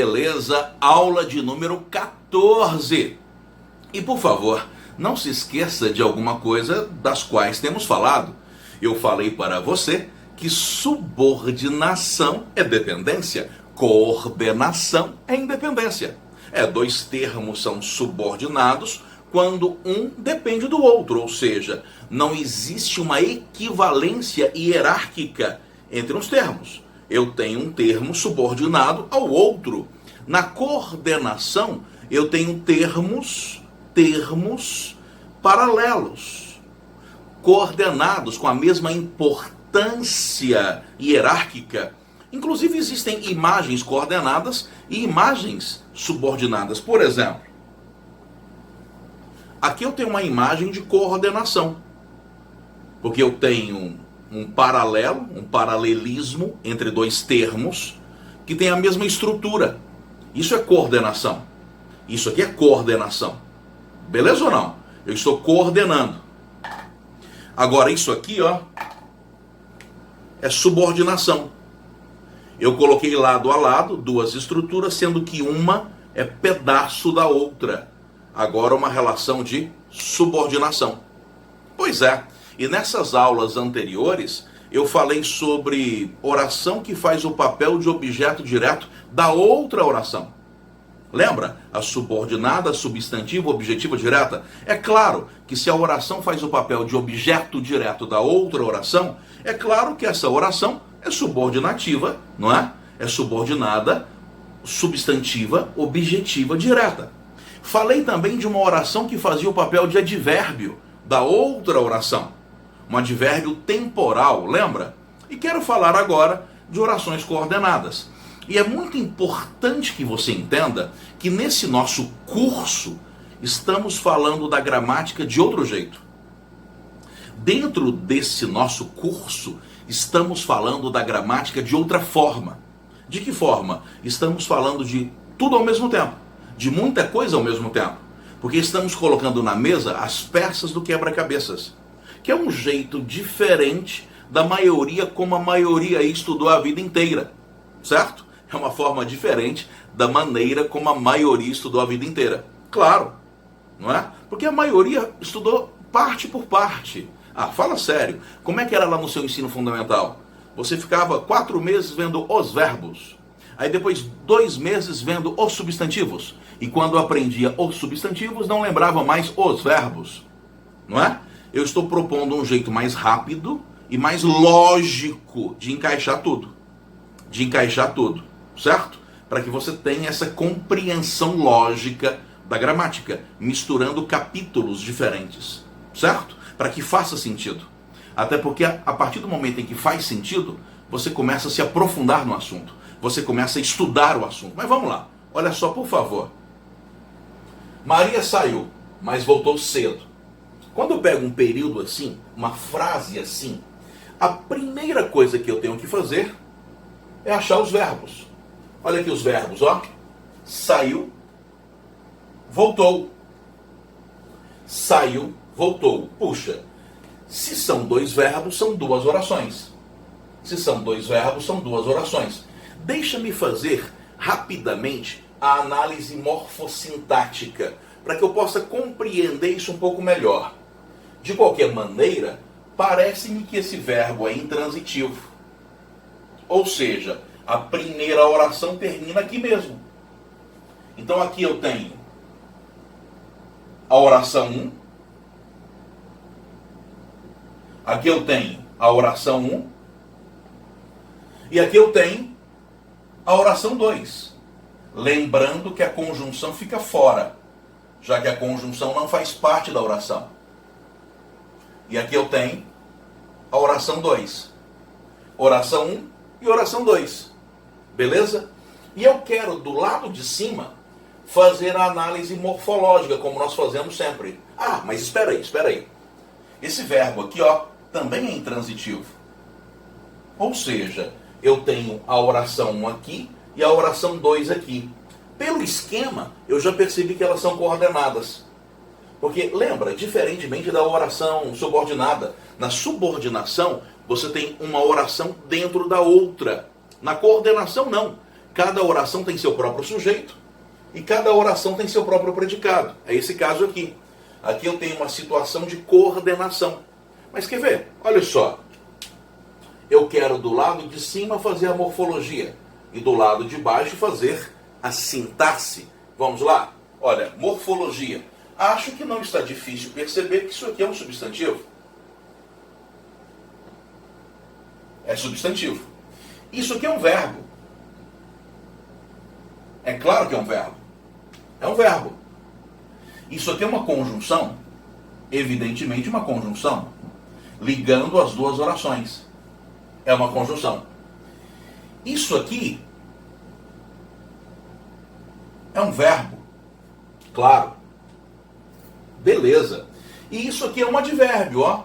beleza? Aula de número 14. E por favor, não se esqueça de alguma coisa das quais temos falado. Eu falei para você que subordinação é dependência, coordenação é independência. Dois termos são subordinados quando um depende do outro, ou seja, não existe uma equivalência hierárquica entre os termos. Eu tenho um termo subordinado ao outro. Na coordenação, eu tenho termos paralelos, coordenados com a mesma importância hierárquica. Inclusive existem imagens coordenadas e imagens subordinadas. Por exemplo, aqui eu tenho uma imagem de coordenação, porque eu tenho um paralelismo entre dois termos que tem a mesma estrutura. Isso é coordenação. Isso aqui é coordenação. Beleza ou não? Eu estou coordenando. Agora isso aqui, ó, é subordinação. Eu coloquei lado a lado duas estruturas, sendo que uma é pedaço da outra. Agora uma relação de subordinação. Pois é, e nessas aulas anteriores eu falei sobre oração que faz o papel de objeto direto da outra oração. Lembra? A subordinada, substantiva, objetiva direta. É claro que se a oração faz o papel de objeto direto da outra oração, é claro que essa oração é subordinativa, não é? É subordinada, substantiva, objetiva direta. Falei também de uma oração que fazia o papel de advérbio da outra oração. Um advérbio temporal, lembra? E quero falar agora de orações coordenadas. E é muito importante que você entenda que nesse nosso curso estamos falando da gramática de outro jeito. Dentro desse nosso curso estamos falando da gramática de outra forma. De que forma? Estamos falando de tudo ao mesmo tempo, de muita coisa ao mesmo tempo, porque estamos colocando na mesa as peças do quebra-cabeças, que é um jeito diferente da maioria como a maioria estudou a vida inteira, certo? É uma forma diferente da maneira como a maioria estudou a vida inteira. Claro, não é? Porque a maioria estudou parte por parte. Fala sério, como é que era lá no seu ensino fundamental? Você ficava 4 meses vendo os verbos, aí depois 2 meses vendo os substantivos, e quando aprendia os substantivos não lembrava mais os verbos, não é? Eu estou propondo um jeito mais rápido e mais lógico de encaixar tudo, certo? Para que você tenha essa compreensão lógica da gramática, misturando capítulos diferentes, certo? Para que faça sentido. Até porque a partir do momento em que faz sentido, você começa a se aprofundar no assunto, você começa a estudar o assunto. Mas vamos lá, olha só, por favor. Maria saiu, mas voltou cedo. Quando eu pego um período assim, uma frase assim, a primeira coisa que eu tenho que fazer é achar os verbos. Olha aqui os verbos, ó. Saiu, voltou. Saiu, voltou. Puxa, se são 2 verbos, são 2 orações. Se são 2 verbos, são 2 orações. Deixa-me fazer rapidamente a análise morfossintática, para que eu possa compreender isso um pouco melhor. De qualquer maneira, parece-me que esse verbo é intransitivo. Ou seja, a primeira oração termina aqui mesmo. Então aqui eu tenho a oração 1. Aqui eu tenho a oração 1. E aqui eu tenho a oração 2. Lembrando que a conjunção fica fora, já que a conjunção não faz parte da oração. E aqui eu tenho a oração 2. Oração 1 e oração 2. Beleza? E eu quero, do lado de cima, fazer a análise morfológica, como nós fazemos sempre. Mas espera aí. Esse verbo aqui, ó, também é intransitivo. Ou seja, eu tenho a oração 1 aqui e a oração 2 aqui. Pelo esquema, eu já percebi que elas são coordenadas. Porque, lembra, diferentemente da oração subordinada, na subordinação, você tem uma oração dentro da outra. Na coordenação, não. cada oração tem seu próprio sujeito e cada oração tem seu próprio predicado. É esse caso aqui. Aqui eu tenho uma situação de coordenação. Mas quer ver? Olha só. Eu quero do lado de cima fazer a morfologia e do lado de baixo fazer a sintaxe. Vamos lá? Olha, morfologia. Acho que não está difícil perceber que isso aqui é um substantivo. É substantivo. Isso aqui é um verbo. É claro que é um verbo. É um verbo. Isso aqui é uma conjunção. Evidentemente uma conjunção. Ligando as duas orações. É uma conjunção. Isso aqui é um verbo. Claro. Beleza. E isso aqui é um advérbio, ó.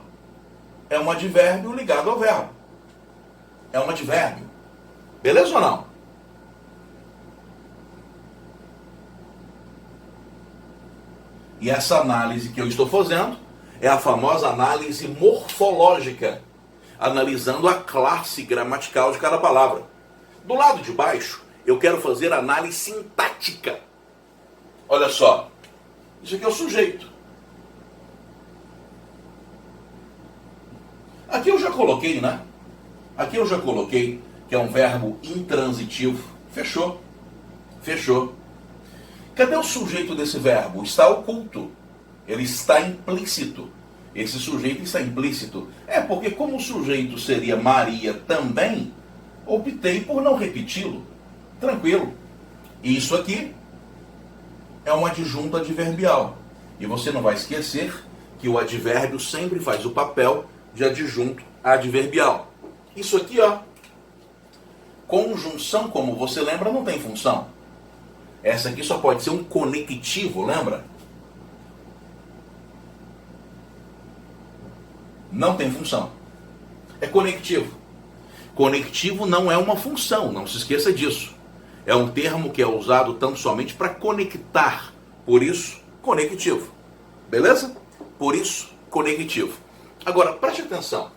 É um advérbio ligado ao verbo. É um advérbio. Beleza ou não? E essa análise que eu estou fazendo é a famosa análise morfológica, analisando a classe gramatical de cada palavra. Do lado de baixo, eu quero fazer análise sintática. Olha só, isso aqui é o sujeito. Aqui eu já coloquei, né? Aqui eu já coloquei que é um verbo intransitivo. Fechou. Fechou. Cadê o sujeito desse verbo? Está oculto. Ele está implícito. Esse sujeito está implícito. É porque como o sujeito seria Maria também, optei por não repeti-lo. Tranquilo. E isso aqui é um adjunto adverbial. E você não vai esquecer que o advérbio sempre faz o papel de adjunto adverbial. Isso aqui, ó. Conjunção, como você lembra, não tem função. Essa aqui só pode ser um conectivo, lembra? Não tem função. É conectivo. Conectivo não é uma função, não se esqueça disso. É um termo que é usado tão somente para conectar. Por isso, conectivo. Beleza? Por isso, conectivo. Agora, preste atenção.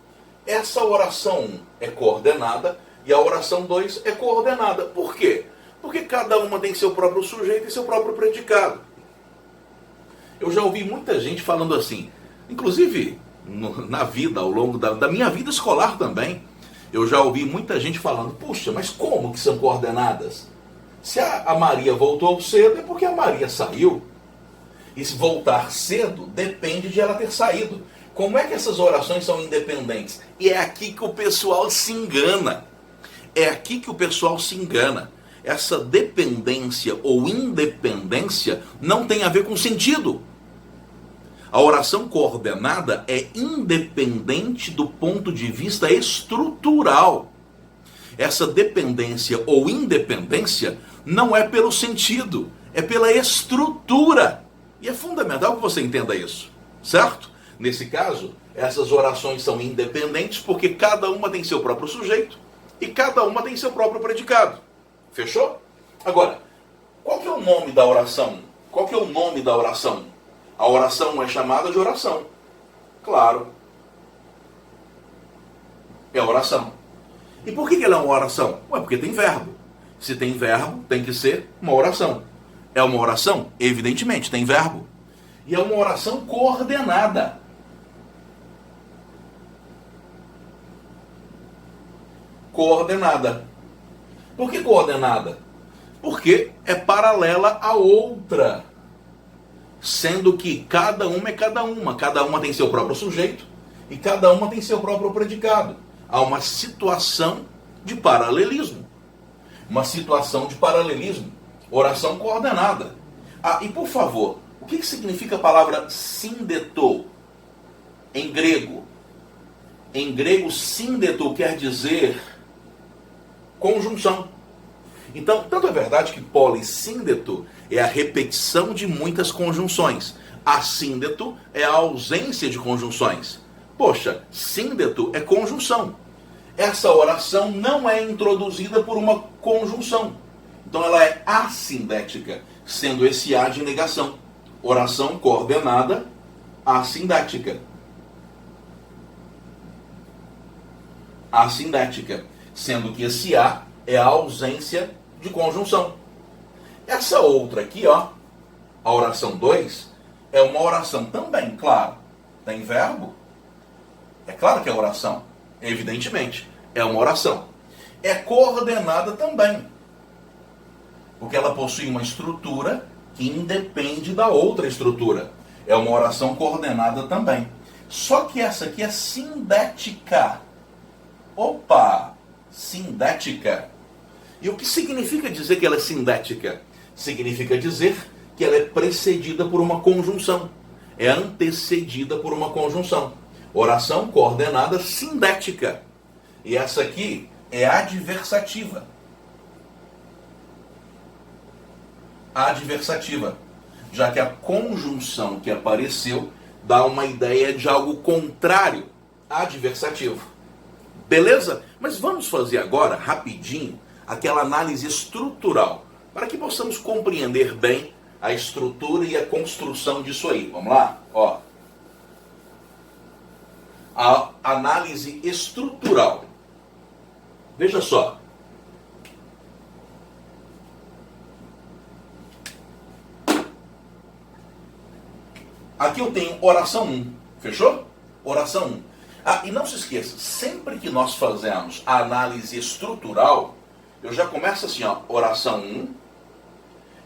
Essa oração 1 é coordenada e a oração 2 é coordenada. Por quê? Porque cada uma tem seu próprio sujeito e seu próprio predicado. Eu já ouvi muita gente falando assim, inclusive na vida, ao longo da minha vida escolar também, eu já ouvi muita gente falando, puxa, mas como que são coordenadas? Se a Maria voltou cedo é porque a Maria saiu. E se voltar cedo depende de ela ter saído. Como é que essas orações são independentes? E é aqui que o pessoal se engana. É aqui que o pessoal se engana. Essa dependência ou independência não tem a ver com sentido. A oração coordenada é independente do ponto de vista estrutural. Essa dependência ou independência não é pelo sentido, é pela estrutura. E é fundamental que você entenda isso, certo? Nesse caso, essas orações são independentes porque cada uma tem seu próprio sujeito e cada uma tem seu próprio predicado. Fechou? Agora, qual que é o nome da oração? Qual que é o nome da oração? A oração é chamada de oração. Claro. É oração. E por que ela é uma oração? Ué, porque tem verbo. Se tem verbo, tem que ser uma oração. É uma oração? Evidentemente, tem verbo. E é uma oração coordenada. Coordenada. Por que coordenada? Porque é paralela a outra. Sendo que cada uma é cada uma. Cada uma tem seu próprio sujeito e cada uma tem seu próprio predicado. Há uma situação de paralelismo. Uma situação de paralelismo. Oração coordenada. Ah, e por favor, o que significa a palavra síndeto em grego? Em grego, síndeto quer dizer conjunção. Então, tanto é verdade que polissíndeto é a repetição de muitas conjunções. Assíndeto é a ausência de conjunções. Poxa, síndeto é conjunção. Essa oração não é introduzida por uma conjunção. Então ela é assindética, sendo esse A de negação. Oração coordenada assindética. Assindética, sendo que esse A é a ausência de conjunção. Essa outra aqui, ó, a oração 2, é uma oração também, claro. Tem verbo. É claro que é oração. Evidentemente, é uma oração. É coordenada também. Porque ela possui uma estrutura que independe da outra estrutura. É uma oração coordenada também. Só que essa aqui é sindética. Opa! Sindética. E o que significa dizer que ela é sindética? Significa dizer que ela é precedida por uma conjunção. É antecedida por uma conjunção. Oração coordenada sindética. E essa aqui é adversativa. Adversativa. Já que a conjunção que apareceu dá uma ideia de algo contrário, adversativo. Beleza? Mas vamos fazer agora, rapidinho, aquela análise estrutural, para que possamos compreender bem a estrutura e a construção disso aí. Vamos lá? Ó. A análise estrutural. Veja só. Aqui eu tenho oração 1. Fechou? Oração 1. Ah, e não se esqueça, sempre que nós fazemos a análise estrutural, eu já começo assim, ó, oração 1,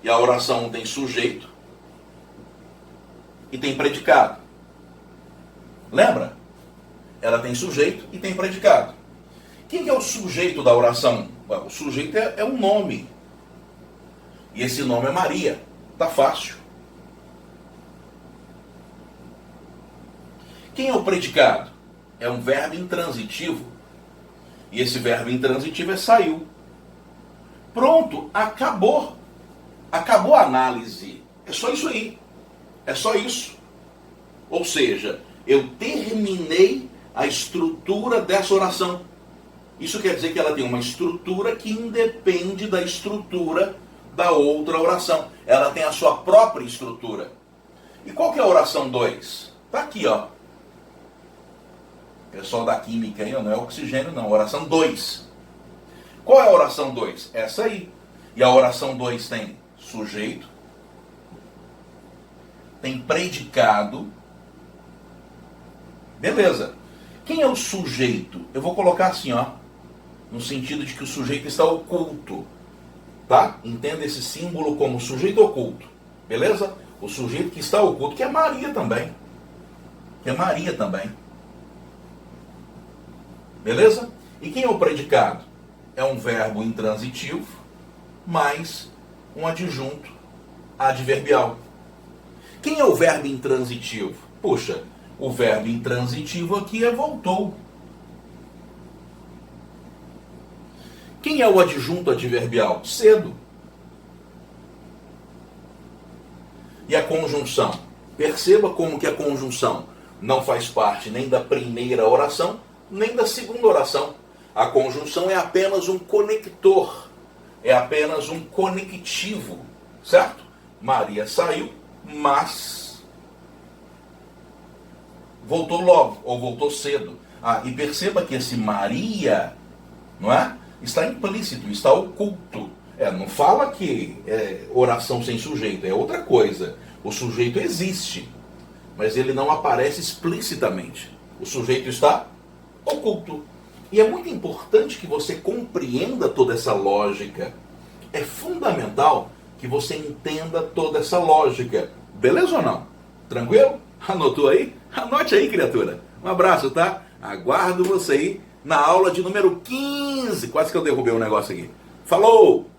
e a oração 1 tem sujeito e tem predicado. Lembra? Ela tem sujeito e tem predicado. Quem que é o sujeito da oração 1? O sujeito é um nome. E esse nome é Maria. Tá fácil. Quem é o predicado? É um verbo intransitivo. E esse verbo intransitivo é saiu. Pronto, acabou. Acabou a análise. É só isso aí. É só isso. Ou seja, eu terminei a estrutura dessa oração. Isso quer dizer que ela tem uma estrutura que independe da estrutura da outra oração. Ela tem a sua própria estrutura. E qual que é a oração 2? Está aqui, ó. Pessoal da química aí, não é oxigênio não. Oração 2. Qual é a oração 2? Essa aí. E a oração 2 tem sujeito, tem predicado. Beleza. Quem é o sujeito? Eu vou colocar assim, ó. No sentido de que o sujeito está oculto. Tá? Entenda esse símbolo como sujeito oculto. Beleza? O sujeito que está oculto, que é Maria também. Que é Maria também. Beleza? E quem é o predicado? É um verbo intransitivo mais um adjunto adverbial. Quem é o verbo intransitivo? Puxa, o verbo intransitivo aqui é voltou. Quem é o adjunto adverbial? Cedo. E a conjunção? Perceba como que a conjunção não faz parte nem da primeira oração, nem da segunda oração. A conjunção é apenas um conector, é apenas um conectivo, certo? Maria saiu, mas voltou logo, ou voltou cedo. Ah, e perceba que esse Maria, não é? Está implícito, está oculto. Não fala que é oração sem sujeito, é outra coisa. O sujeito existe, mas ele não aparece explicitamente. O sujeito está oculto. E é muito importante que você compreenda toda essa lógica. É fundamental que você entenda toda essa lógica. Beleza ou não? Tranquilo? Anotou aí? Anote aí, criatura. Um abraço, tá? Aguardo você aí na aula de número 15. Quase que eu derrubei um negócio aqui. Falou!